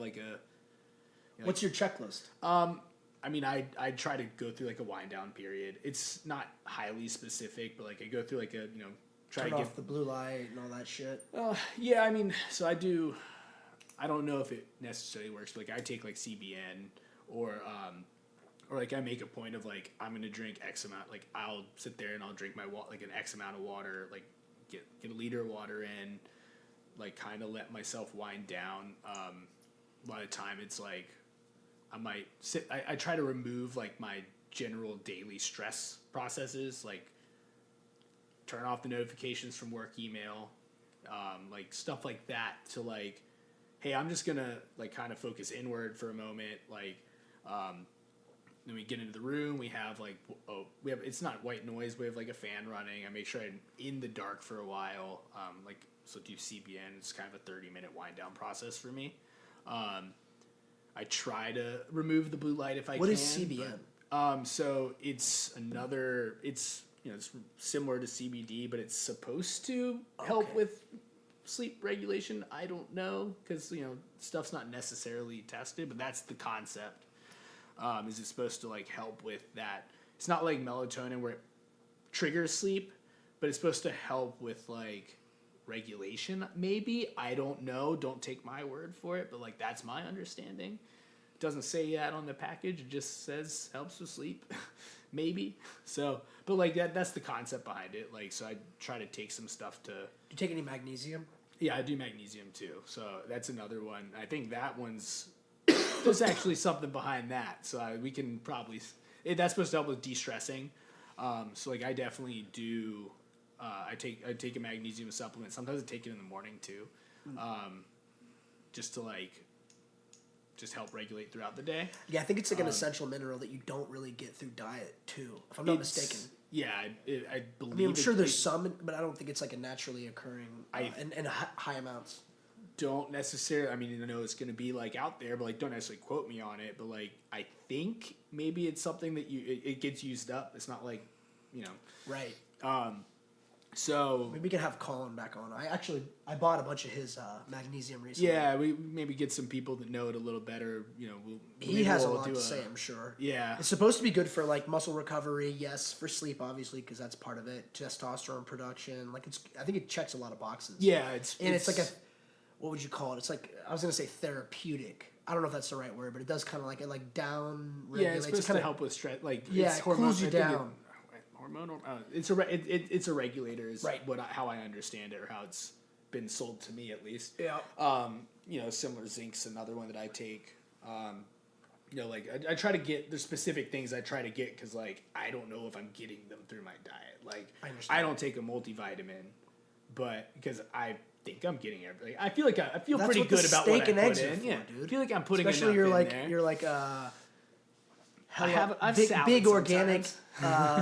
Speaker 1: What's your checklist?
Speaker 2: I try to go through a wind down period. It's not highly specific, but I go through try
Speaker 1: Turn
Speaker 2: to
Speaker 1: off the blue light and all that shit.
Speaker 2: Yeah, so I do. I don't know if it necessarily works. But I take CBN or I make a point of I'm gonna drink X amount. I'll sit there and I'll drink my an X amount of water. Get a liter of water in. Kind of let myself wind down. A lot of time it's I might sit. I try to remove my general daily stress processes. Turn off the notifications from work email, stuff like that to hey, I'm just gonna kind of focus inward for a moment. Then we get into the room, we have it's not white noise, we have a fan running. I make sure I'm in the dark for a while. So do CBN, it's kind of a 30-minute wind down process for me. I try to remove the blue light if I can.
Speaker 1: What is CBN?
Speaker 2: So it's it's similar to CBD, but it's supposed to help with sleep regulation. I don't know because stuff's not necessarily tested, but that's the concept. Is it supposed to help with that? It's not like melatonin where it triggers sleep, but it's supposed to help with regulation. Maybe, I don't know. Don't take my word for it, but that's my understanding. It doesn't say that on the package. It just says helps with sleep. Maybe. So, but that's the concept behind it. So I try to take some stuff to.
Speaker 1: Do you take any magnesium?
Speaker 2: Yeah, I do magnesium too. So that's another one. I think that one's. There's actually something behind that. So we can probably. That's supposed to help with de-stressing. So I definitely do. I take a magnesium supplement. Sometimes I take it in the morning too, just to just help regulate throughout the day.
Speaker 1: Yeah, I think it's an essential mineral that you don't really get through diet too, if I'm not mistaken.
Speaker 2: Yeah, I believe.
Speaker 1: I mean, I'm sure there's some, but I don't think it's a naturally occurring in high amounts.
Speaker 2: Don't necessarily. I know it's going to be out there, but don't necessarily quote me on it. But I think maybe it's something that it gets used up. It's not
Speaker 1: Right.
Speaker 2: So
Speaker 1: maybe we can have Colin back on. I bought a bunch of his magnesium recently.
Speaker 2: Yeah, we maybe get some people that know it a little better.
Speaker 1: He has a lot to say, I'm sure.
Speaker 2: Yeah,
Speaker 1: it's supposed to be good for muscle recovery. Yes, for sleep, obviously, because that's part of it. Testosterone production, I think it checks a lot of boxes.
Speaker 2: Yeah,
Speaker 1: it's what would you call it? It's I was gonna say therapeutic. I don't know if that's the right word, but it does kind of it down regulates.
Speaker 2: Yeah, it's supposed to help with stress.
Speaker 1: It cools you down.
Speaker 2: Hormonal. It's a regulator is
Speaker 1: right.
Speaker 2: How I understand it, or how it's been sold to me at least.
Speaker 1: Yeah.
Speaker 2: Similar zinc's another one that I take. I try to get the specific things I try to get because I don't know if I'm getting them through my diet. I don't take a multivitamin, but because I think I'm getting everything. I feel I feel
Speaker 1: That's
Speaker 2: pretty good about what I put in.
Speaker 1: Yeah, dude.
Speaker 2: I feel I'm putting
Speaker 1: especially
Speaker 2: enough in there.
Speaker 1: You're
Speaker 2: I've
Speaker 1: big organic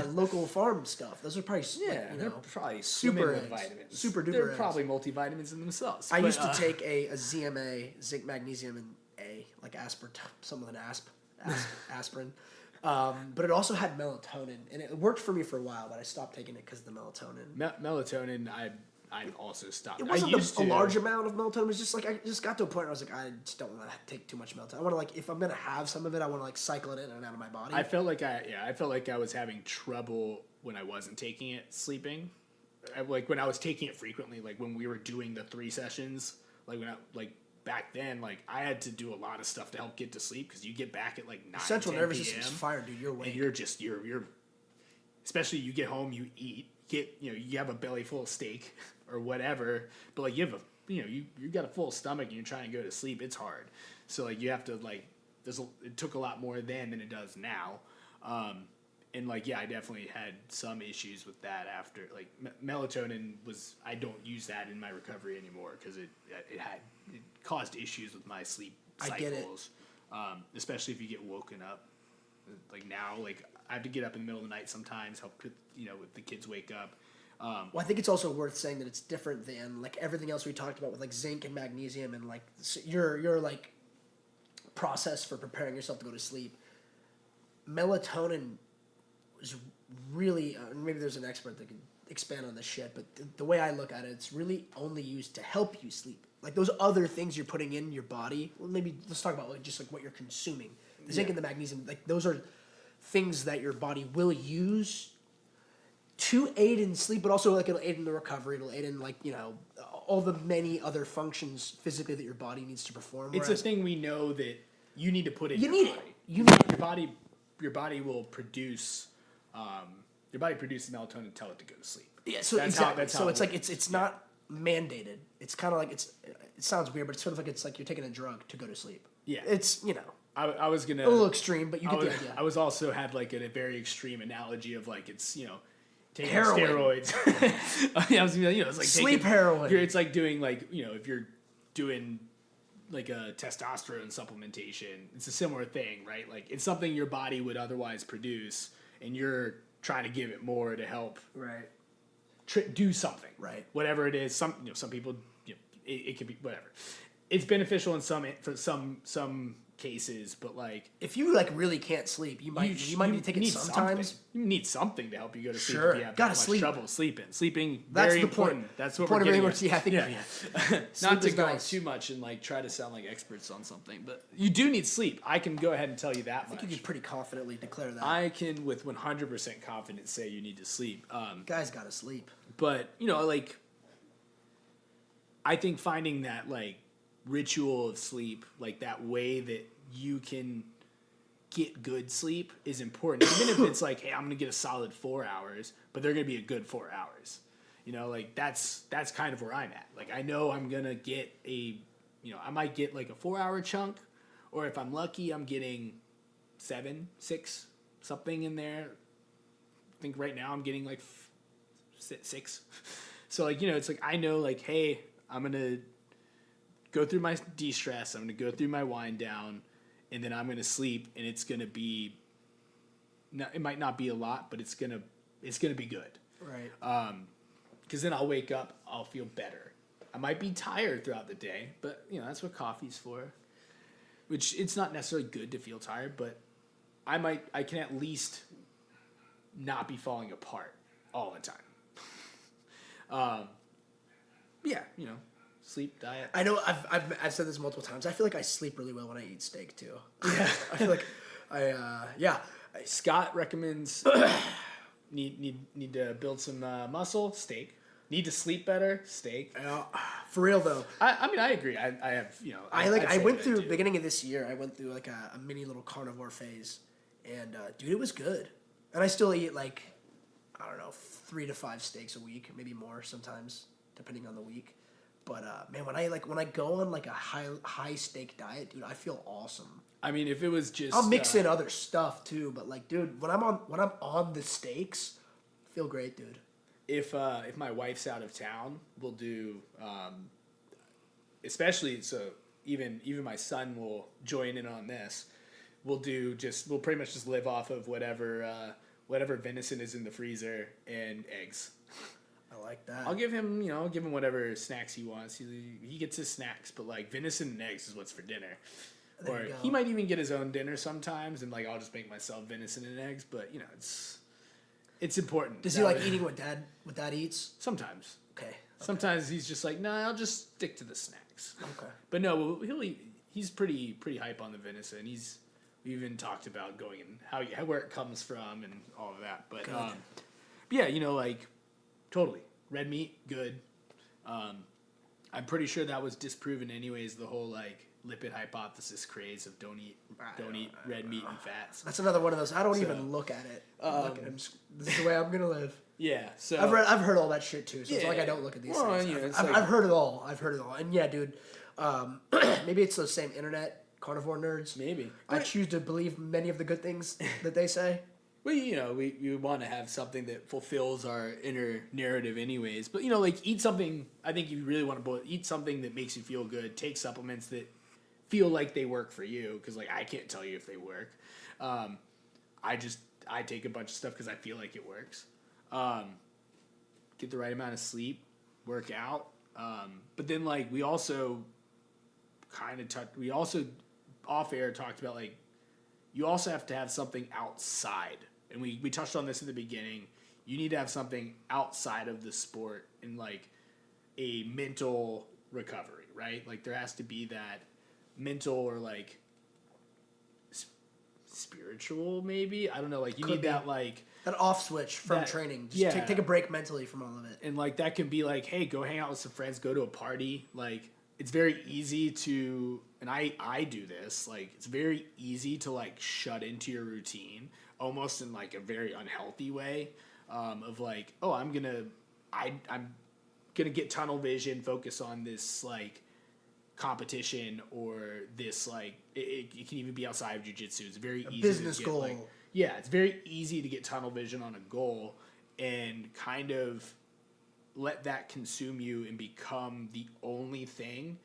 Speaker 2: local
Speaker 1: farm stuff. Those are probably
Speaker 2: they're probably
Speaker 1: super
Speaker 2: with vitamins.
Speaker 1: Super duper.
Speaker 2: They're probably multivitamins in themselves.
Speaker 1: I used to take a ZMA, zinc, magnesium, and A, some with an aspirin. But it also had melatonin, and it worked for me for a while. But I stopped taking it because of the melatonin.
Speaker 2: Melatonin, I also stopped.
Speaker 1: It wasn't a large amount of melatonin. It was just I just got to a point where I was I just don't want to take too much melatonin. I want to if I'm gonna have some of it, I want to cycle it in and out of my body.
Speaker 2: I felt like I was having trouble when I wasn't taking it sleeping. When I was taking it frequently, when we were doing the 3 sessions, back then, I had to do a lot of stuff to help get to sleep because you get back at 9,
Speaker 1: Central
Speaker 2: 10
Speaker 1: nervous
Speaker 2: PM,
Speaker 1: system's fired, dude. You're awake.
Speaker 2: And you're especially you get home, you eat, you have a belly full of steak or whatever, but you have you got a full stomach and you're trying to go to sleep. It's hard. So you have to it took a lot more then than it does now. And I definitely had some issues with that after melatonin was, I don't use that in my recovery anymore because it caused issues with my sleep cycles.
Speaker 1: I get it.
Speaker 2: Especially if you get woken up. Now, I have to get up in the middle of the night sometimes, help with, if the kids wake up.
Speaker 1: Well, I think it's also worth saying that it's different than like everything else we talked about with like zinc and magnesium and like your like process for preparing yourself to go to sleep. Melatonin is really maybe there's an expert that can expand on this shit, but the way I look at it, it's really only used to help you sleep. Like those other things you're putting in your body. Well, maybe let's talk about like just like what you're consuming. The zinc and the magnesium, like those are things that your body will use to aid in sleep, but also like it'll aid in the recovery. It'll aid in like all the many other functions physically that your body needs to perform.
Speaker 2: It's a thing we know that you need to put in.
Speaker 1: You
Speaker 2: your
Speaker 1: need
Speaker 2: body.
Speaker 1: it. You need
Speaker 2: your body. Your body will produce. Your body produces melatonin to tell it to go to sleep.
Speaker 1: Yeah, so
Speaker 2: that's
Speaker 1: exactly.
Speaker 2: How
Speaker 1: So
Speaker 2: it
Speaker 1: it's like
Speaker 2: works.
Speaker 1: it's not mandated. It's kind of like it sounds weird, but it's sort of like it's like you're taking a drug to go to sleep.
Speaker 2: Yeah.
Speaker 1: It's
Speaker 2: I was gonna
Speaker 1: a little extreme, but you get the idea.
Speaker 2: I was also had like a very extreme analogy of like it's taking
Speaker 1: Heroin.
Speaker 2: steroids. I was it's like
Speaker 1: Sleep
Speaker 2: taking,
Speaker 1: heroin.
Speaker 2: It's like doing like if you're doing like a testosterone supplementation, it's a similar thing, right? Like it's something your body would otherwise produce, and you're trying to give it more to help
Speaker 1: Right.
Speaker 2: do something,
Speaker 1: Right.
Speaker 2: Whatever it is. Some people it could be whatever. It's beneficial in some cases, but like
Speaker 1: If you like really can't sleep, you might need to take it sometimes.
Speaker 2: Something. You need something to help you go to sleep
Speaker 1: Sure.
Speaker 2: if you have
Speaker 1: Gotta
Speaker 2: that much
Speaker 1: sleep.
Speaker 2: trouble sleeping. Sleeping
Speaker 1: That's
Speaker 2: very
Speaker 1: the
Speaker 2: important.
Speaker 1: point.
Speaker 2: That's what
Speaker 1: Point
Speaker 2: we're
Speaker 1: of
Speaker 2: getting
Speaker 1: everything
Speaker 2: at.
Speaker 1: I think
Speaker 3: Not to
Speaker 1: is
Speaker 3: go
Speaker 1: nice.
Speaker 3: too much and like try to sound like experts on something, but
Speaker 2: You do need sleep. I can go ahead and tell you that
Speaker 1: I think
Speaker 2: much.
Speaker 1: you can pretty confidently declare that.
Speaker 2: I can with 100% confidence say you need to sleep.
Speaker 1: Guys gotta sleep.
Speaker 2: But like I think finding that like ritual of sleep, like that way that you can get good sleep is important. Even if it's like, hey, I'm gonna get a solid 4 hours, but they're gonna be a good 4 hours. Like that's kind of where I'm at. Like I know I'm gonna get I might get like a 4 hour chunk, or if I'm lucky, I'm getting 7, 6, something in there. I think right now I'm getting like 6. So like it's like I know like, hey, I'm gonna go through my de-stress. I'm gonna go through my wind down, and then I'm gonna sleep, and it's gonna be. It might not be a lot, but it's gonna be good.
Speaker 1: Right.
Speaker 2: Because then I'll wake up, I'll feel better. I might be tired throughout the day, but that's what coffee's for. Which it's not necessarily good to feel tired, but I can at least not be falling apart all the time. Yeah, sleep, diet.
Speaker 1: I know I've said this multiple times. I feel like I sleep really well when I eat steak too. Yeah. I feel like
Speaker 2: Scott recommends need to build some muscle, steak. Need to sleep better, steak.
Speaker 1: For real though.
Speaker 2: I mean I agree. I have
Speaker 1: I went through beginning of this year. I went through like a mini little carnivore phase, and dude, it was good. And I still eat like I don't know 3 to 5 steaks a week, maybe more sometimes depending on the week. But man, when I go on like a high steak diet, dude, I feel awesome.
Speaker 2: I mean, if it was just
Speaker 1: I'll mix in other stuff too, but like, dude, when I'm on the steaks, I feel great, dude.
Speaker 2: If my wife's out of town, we'll do especially so even my son will join in on this. We'll pretty much just live off of whatever venison is in the freezer and eggs.
Speaker 1: I like that.
Speaker 2: I'll give him whatever snacks he wants. He gets his snacks, but like venison and eggs is what's for dinner.
Speaker 1: There
Speaker 2: Or
Speaker 1: you go.
Speaker 2: he might even get his own dinner sometimes, and like I'll just make myself venison and eggs. But it's important.
Speaker 1: Does he like eating what dad eats?
Speaker 2: Sometimes.
Speaker 1: Okay.
Speaker 2: Sometimes he's just like, nah, I'll just stick to the snacks.
Speaker 1: Okay.
Speaker 2: But no, he'll eat. He's pretty hype on the venison. We even talked about going and where it comes from and all of that. But
Speaker 1: Good.
Speaker 2: yeah, like totally red meat, good. I'm pretty sure that was disproven anyways. The whole like lipid hypothesis craze of don't eat red meat and fats.
Speaker 1: That's another one of those. I don't
Speaker 2: So,
Speaker 1: even look at it. Look at him. This is the way I'm gonna live.
Speaker 2: Yeah, so
Speaker 1: I've heard all that shit too. So it's
Speaker 2: Yeah.
Speaker 1: like I don't look at these
Speaker 2: Well,
Speaker 1: things.
Speaker 2: it's
Speaker 1: I've,
Speaker 2: like-
Speaker 1: I've heard it all. And yeah, dude. Maybe it's those same internet carnivore nerds.
Speaker 2: maybe.
Speaker 1: I choose to believe many of the good things that they say.
Speaker 2: Well, we want to have something that fulfills our inner narrative anyways. But, like, eat something, I think you really want to eat something that makes you feel good. Take supplements that feel like they work for you. Because, like, I can't tell you if they work. I take a bunch of stuff because I feel like it works. get the right amount of sleep, work out. But then like we also off air talked about like you also have to have something outside. And we touched on this in the beginning. You need to have something outside of the sport in like a mental recovery, right? Like there has to be that mental or like spiritual maybe. I don't know, like you need that like
Speaker 1: An off switch from
Speaker 2: that-
Speaker 1: training. Just
Speaker 2: yeah.
Speaker 1: take a break mentally from all of it.
Speaker 2: and like that can be like, hey, go hang out with some friends, go to a party. Like it's very easy to, and I do this, like it's very easy to like shut into your routine almost in like a very unhealthy way, of like, oh, I'm gonna get tunnel vision, focus on this like competition or this like it can even be outside of jiu-jitsu. It's very easy
Speaker 1: business
Speaker 2: to get,
Speaker 1: goal.
Speaker 2: like, yeah, it's very easy to get tunnel vision on a goal and kind of let that consume you and become the only thing,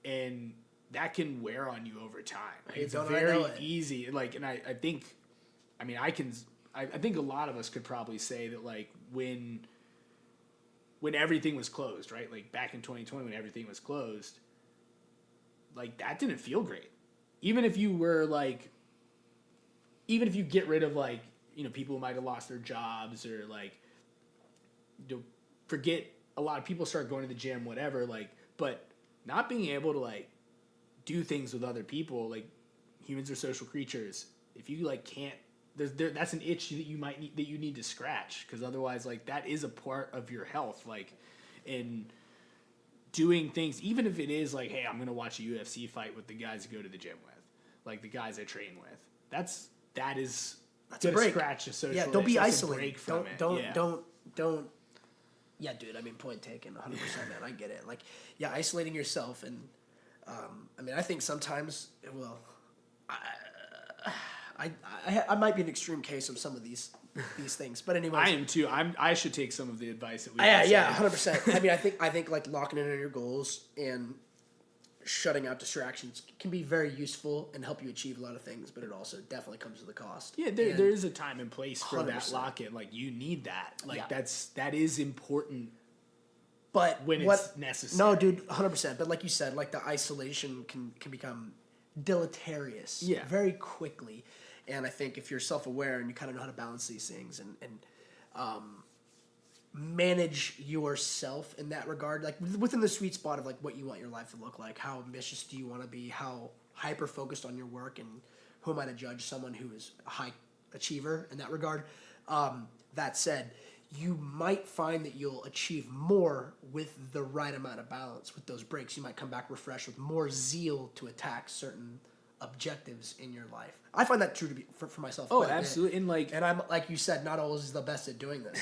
Speaker 2: and that can wear on you over time. Like,
Speaker 1: Hey,
Speaker 2: it's
Speaker 1: don't I
Speaker 2: very
Speaker 1: know it.
Speaker 2: easy. Like, and I think, I mean, I think a lot of us could probably say that like when everything was closed, right? Like back in 2020 when everything was closed, like that didn't feel great. Even if you were like, even if you get rid of like, you know, people who might have lost their jobs or like, you know, forget a lot of people start going to the gym, whatever, like, but not being able to like do things with other people, like humans are social creatures. If you like can't, that's an itch that you might need, that you need to scratch, because otherwise like that is a part of your health. Like in doing things, even if it is like, hey, I'm going to watch a UFC fight with the guys I go to the gym with, like the guys I train with, that's
Speaker 1: a
Speaker 2: gonna
Speaker 1: break.
Speaker 2: scratch the social.
Speaker 1: Yeah, don't be
Speaker 2: that's a
Speaker 1: isolated.
Speaker 2: break from
Speaker 1: Don't
Speaker 2: it. Yeah.
Speaker 1: don't. Yeah, dude. I mean, point taken. 100%, man. I get it. Like, yeah, isolating yourself, and I mean, I think sometimes, well, I might be an extreme case of some of these things, but anyways,
Speaker 2: I am too. I should take some of the advice that we.
Speaker 1: yeah, 100%. I mean, I think like locking in on your goals and shutting out distractions can be very useful and help you achieve a lot of things, but it also definitely comes with a cost.
Speaker 2: Yeah,
Speaker 1: And-
Speaker 2: there is a time and place for that
Speaker 1: 100%.
Speaker 2: lock in. Like you need that. Like
Speaker 1: Yeah.
Speaker 2: that is important.
Speaker 1: But
Speaker 2: when
Speaker 1: what,
Speaker 2: it's necessary.
Speaker 1: No, dude, 100%. But like you said, like the isolation can become deleterious
Speaker 2: Yeah.
Speaker 1: very quickly. And I think if you're self-aware and you kind of know how to balance these things and manage yourself in that regard, like within the sweet spot of like what you want your life to look like, how ambitious do you want to be, how hyper-focused on your work, and who am I to judge someone who is a high achiever in that regard. That said, you might find that you'll achieve more with the right amount of balance. With those breaks, you might come back refreshed with more zeal to attack certain objectives in your life. I find that true to be for myself.
Speaker 2: Oh,
Speaker 1: quite a bit.
Speaker 2: absolutely. And like
Speaker 1: And I'm like you said, not always the best at doing this.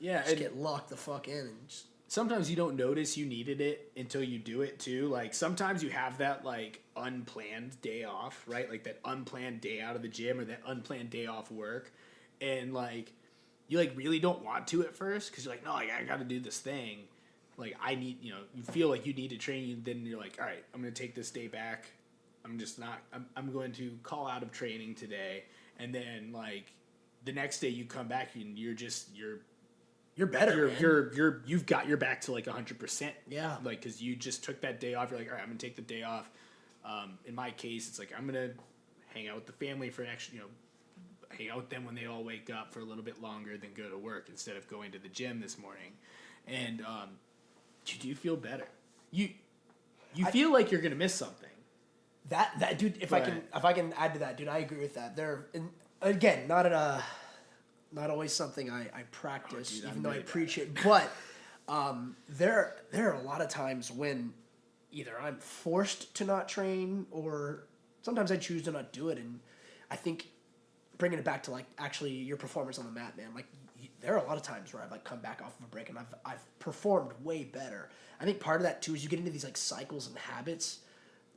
Speaker 2: yeah,
Speaker 1: Just
Speaker 2: and
Speaker 1: get locked the fuck in and just
Speaker 2: sometimes you don't notice you needed it until you do it too. Like sometimes you have that like unplanned day off, right? Like that unplanned day out of the gym or that unplanned day off work, and like you like really don't want to at first because you're like, no, like, I got to do this thing. Like I need, you know, you feel like you need to train. Then you're like, all right, I'm gonna take this day back. I'm just not. I'm going to call out of training today, and then like the next day you come back and you're
Speaker 1: better. man.
Speaker 2: you've got your back to like 100%.
Speaker 1: Yeah.
Speaker 2: Like, cause you just took that day off. You're like, all right, I'm gonna take the day off. In my case, it's like, I'm gonna hang out with the family for an extra, you know, hang out with them when they all wake up for a little bit longer than go to work instead of going to the gym this morning. And, you do feel better. You feel like you're gonna miss something.
Speaker 1: That dude, if I can add to that, dude, I agree with that. Again, not always something I practice,
Speaker 2: dude, I'm
Speaker 1: even though I
Speaker 2: really bad
Speaker 1: preach it. But there are a lot of times when either I'm forced to not train or sometimes I choose to not do it. And I think bringing it back to like actually your performance on the mat, man, like there are a lot of times where I've like come back off of a break and I've performed way better. I think part of that too is you get into these like cycles and habits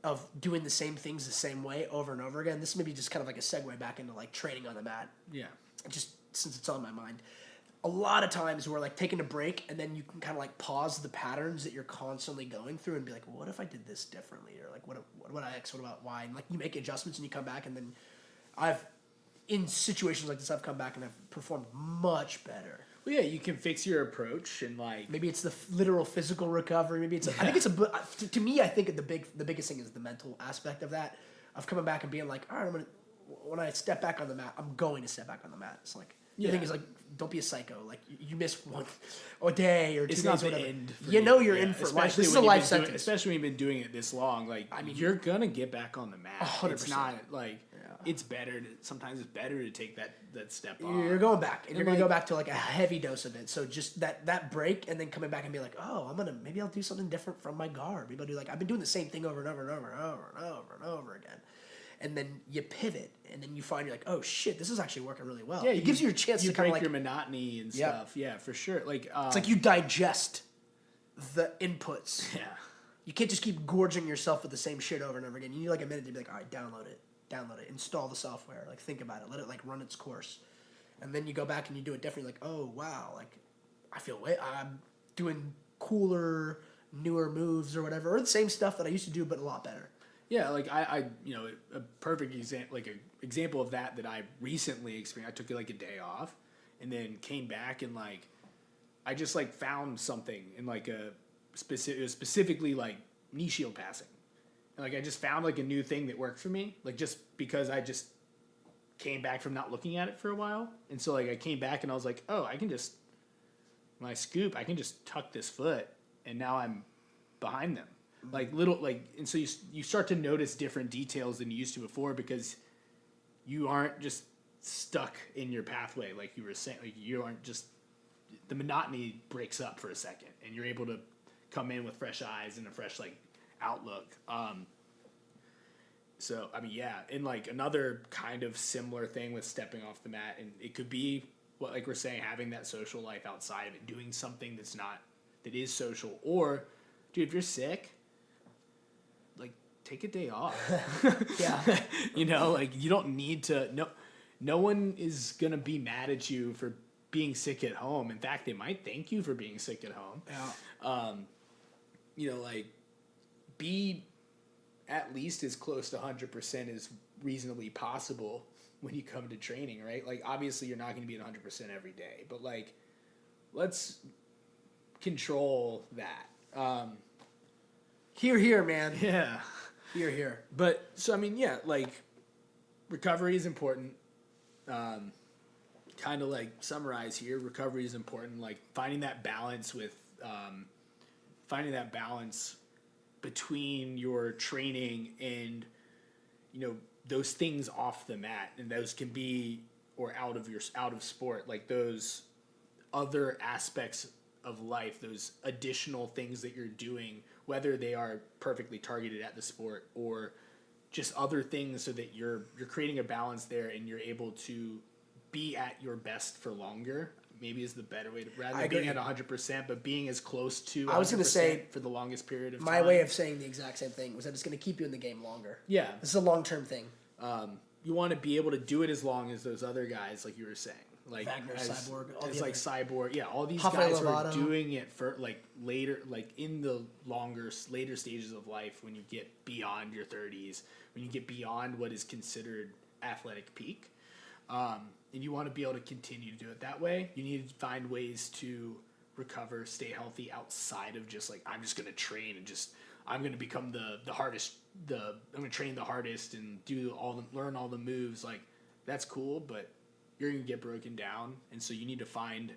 Speaker 1: of doing the same things the same way over and over again. This may be just kind of like a segue back into like training on the mat.
Speaker 2: Yeah.
Speaker 1: Just since it's on my mind. A lot of times we're like taking a break and then you can kind of like pause the patterns that you're constantly going through and be like, well, what if I did this differently? Or like, what about X? What about Y? And like you make adjustments and you come back, and then in situations like this, I've come back and I've performed much better.
Speaker 2: Well, yeah, you can fix your approach and like
Speaker 1: Maybe it's the literal physical recovery. Maybe it's. I think it's to me. I think the biggest thing is the mental aspect of that, of coming back and being like, all right, when I step back on the mat, I'm going to step back on the mat. It's like the thing is like, don't be a psycho. Like you miss one a day or 2
Speaker 2: it's
Speaker 1: days,
Speaker 2: not the
Speaker 1: whatever.
Speaker 2: end. For
Speaker 1: You know
Speaker 2: you.
Speaker 1: you're
Speaker 2: Yeah,
Speaker 1: in for life.
Speaker 2: especially
Speaker 1: This is a
Speaker 2: when you've
Speaker 1: life
Speaker 2: been
Speaker 1: sentence.
Speaker 2: doing, especially when you've been doing it this long. Like I mean, you're gonna get back on the mat.
Speaker 1: 100%.
Speaker 2: It's not like it's better. Sometimes it's better to take that step off.
Speaker 1: You're going back, and you're gonna
Speaker 2: like-
Speaker 1: go back to like a heavy dose of it. So just that break, and then coming back and be like, oh, maybe I'll do something different from my guard. Maybe I'll do like I've been doing the same thing over and over and over and over and over and over again. And then you pivot, and then you find you're like, oh shit, this is actually working really well.
Speaker 2: Yeah,
Speaker 1: it gives you a chance
Speaker 2: you
Speaker 1: to kind of
Speaker 2: break
Speaker 1: like
Speaker 2: your monotony and
Speaker 1: Yeah.
Speaker 2: stuff. Yeah, for sure. Like
Speaker 1: it's like you digest the inputs.
Speaker 2: yeah.
Speaker 1: You can't just keep gorging yourself with the same shit over and over again. You need like a minute to be like, all right, download it, install the software, like think about it, let it like run its course, and then you go back and you do it differently. Like, oh wow, like I'm doing cooler, newer moves or whatever, or the same stuff that I used to do, but a lot better.
Speaker 2: Yeah, like I a perfect example, like an example of that I recently experienced. I took like a day off, and then came back and like I just like found something in like specifically like knee shield passing, and like I just found like a new thing that worked for me, like just because I just came back from not looking at it for a while, and so like I came back and I was like, oh, I can just when I scoop, I can just tuck this foot, and now I'm behind them. Like little like, and so you start to notice different details than you used to before because you aren't just stuck in your pathway like you were saying. Like you aren't just the monotony breaks up for a second, and you're able to come in with fresh eyes and a fresh like outlook. So I mean, yeah, and like another kind of similar thing with stepping off the mat, and it could be what like we're saying, having that social life outside of it, doing something that is social, or dude, if you're sick, like take a day off.
Speaker 1: Yeah.
Speaker 2: Like you don't need to. No one is gonna be mad at you for being sick at home. In fact, they might thank you for being sick at home.
Speaker 1: Yeah.
Speaker 2: Like be at least as close to 100% as reasonably possible when you come to training, right? Like obviously you're not going to be at 100% every day, but like let's control that.
Speaker 1: Here, man.
Speaker 2: Yeah.
Speaker 1: Here.
Speaker 2: But so I mean, yeah, like recovery is important. Kind of like summarize here, recovery is important. Like finding that balance between your training and those things off the mat, and those can be or out of sport, like those other aspects of life, those additional things that you're doing, whether they are perfectly targeted at the sport or just other things, so that you're creating a balance there and you're able to be at your best for longer. Maybe is the better way to, rather than being at 100%, but being as close to 100%
Speaker 1: I was gonna say,
Speaker 2: for the longest period of time.
Speaker 1: My way of saying the exact same thing was that it's going to keep you in the game longer.
Speaker 2: Yeah.
Speaker 1: This is a long-term thing.
Speaker 2: You want to be able to do it as long as those other guys, like you were saying. Like
Speaker 1: Wagner, Cyborg, all
Speaker 2: as
Speaker 1: the
Speaker 2: like Cyborg, yeah, all these
Speaker 1: Rafael
Speaker 2: guys who are
Speaker 1: Lovato.
Speaker 2: doing it for like later, like in the later stages of life, when you get beyond your 30s, when you get beyond what is considered athletic peak, and you want to be able to continue to do it that way. You need to find ways to recover, stay healthy outside of just like, I'm just going to train and I'm going to become the hardest. I'm going to train the hardest and learn all the moves. Like that's cool, but you're going to get broken down. And so you need to find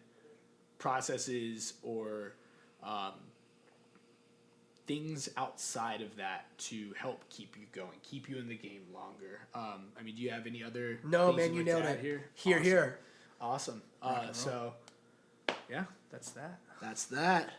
Speaker 2: processes or things outside of that to help keep you going, keep you in the game longer. I mean, do you have any other?
Speaker 1: No,
Speaker 2: things
Speaker 1: man,
Speaker 2: you'd
Speaker 1: you
Speaker 2: like to
Speaker 1: nailed
Speaker 2: add
Speaker 1: it.
Speaker 2: Here.
Speaker 1: Here.
Speaker 2: Awesome. So, yeah, that's that.
Speaker 1: That's that.